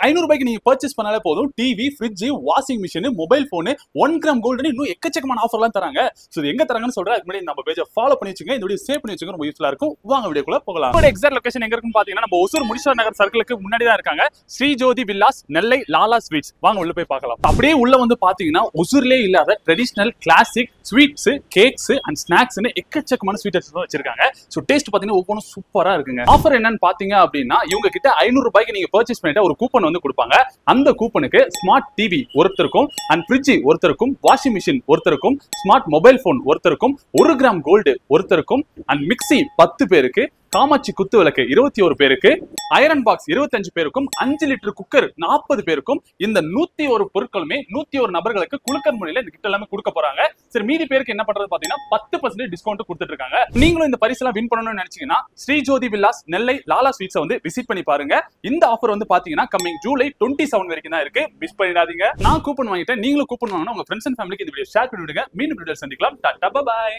500 ரூபாய்க்கு நீங்க பர்ச்சேஸ் பண்ணாலே போதும் TV, fridge, washing machine, mobile phone, 1 gram gold இன்னும் எக்கச்சக்கமான ஆஃபர்லாம் தராங்க. சோ இது எங்க தராங்கன்னு சொல்றேன். அதுக்கு முன்னாடி நம்ம பேஜை ஃபாலோ பண்ணி வச்சுங்க. இந்த வீடியோ சேவ் பண்ணி வச்சுங்க. ரொம்ப யூஸ்ஃபுல்லா இருக்கும். வாங்க வீடியோக்குள்ள போகலாம். இதோட எக்ஸாக்ட் லொகேஷன் எங்க இருக்குன்னு பாத்தீங்கன்னா நம்ம ஒசூர் முடிஷா நகர் சர்க்கிளுக்கு முன்னாடி தான் இருக்காங்க. ஸ்ரீ ஜோதி வில்லாஸ் நெல்லை லாலா ஸ்வீட்ஸ். வாங்க உள்ள போய் பார்க்கலாம். அப்படியே உள்ள வந்து பாத்தீங்கன்னா ஒசூர்லயே இல்லாத traditional classic sweets, cakes and ஸ்நாக்ஸ்னு எக்கச்சக்கமான ஸ்வீட் ஐட்டம்ஸ் வச்சிருக்காங்க. சோ டேஸ்ட் பாத்தீங்கன்னா ஒவ்வொன்றும் சூப்பரா இருக்குங்க. ஆஃபர் என்னன்னு பாத்தீங்க அப்படின்னா இவங்க கிட்ட 500 ரூபாய்க்கு நீங்க பர்ச்சேஸ் பண்ணிட்டு ஒரு கூப்பன் வந்து கொடுப்பாங்க. அந்த கூப்பனுக்கு ஸ்மார்ட் டிவி ஒருத்தருக்கும் அண்ட் ஃப்ரிட்ஜ் ஒருத்தருக்கும், வாஷிங் மிஷின் ஒருத்தருக்கும், ஸ்மார்ட் மொபைல் போன் ஒருத்தருக்கும், 1 கிராம் கோல்டு ஒருத்தருக்கும் அண்ட் மிக்ஸி 10 பேருக்கு, காமாட்சி குத்து விளக்கு 21 பேருக்கு, அயரன் பாக்ஸ் 25 பேருக்கும், 5 லிட்டர் குக்கர் 40 பேருக்கும், இந்த 101 பொருட்களுமே 101 நபர்களுக்கு குலுக்கல் முறையில இந்த கிட்ட எல்லாமே கொடுக்க போறாங்க. சரி மீதி பேருக்கு என்ன பண்றது பாத்தீங்கன்னா 10% டிஸ்கவுண்ட் கொடுத்துட்டு இருக்காங்க. நீங்களும் இந்த பரிசெல்லாம் வின் பண்ணணும்னு நினைச்சீங்கன்னா ஸ்ரீ ஜோதி வில்லாஸ் நெல்லை லாலா ஸ்வீட்ஸ் வந்து விசிட் பண்ணி பாருங்க. இந்த ஆஃபர் வந்து பாத்தீங்கன்னா கம்மிங் ஜூலை 27 வரைக்கும் தான் இருக்கு. மிஸ் பண்ணிடாதீங்க. நான் கூப்பன் வாங்கிட்டேன், நீங்களும் கூப்பன் வாங்கினா உங்க ஃப்ரெண்ட்ஸ் அண்ட் ஃபேமிலிக்கு இந்த வீடியோ ஷேர் பண்ணி விடுங்க. மீண்டும் வீடியோ சந்திக்கலாம். Tata bye by.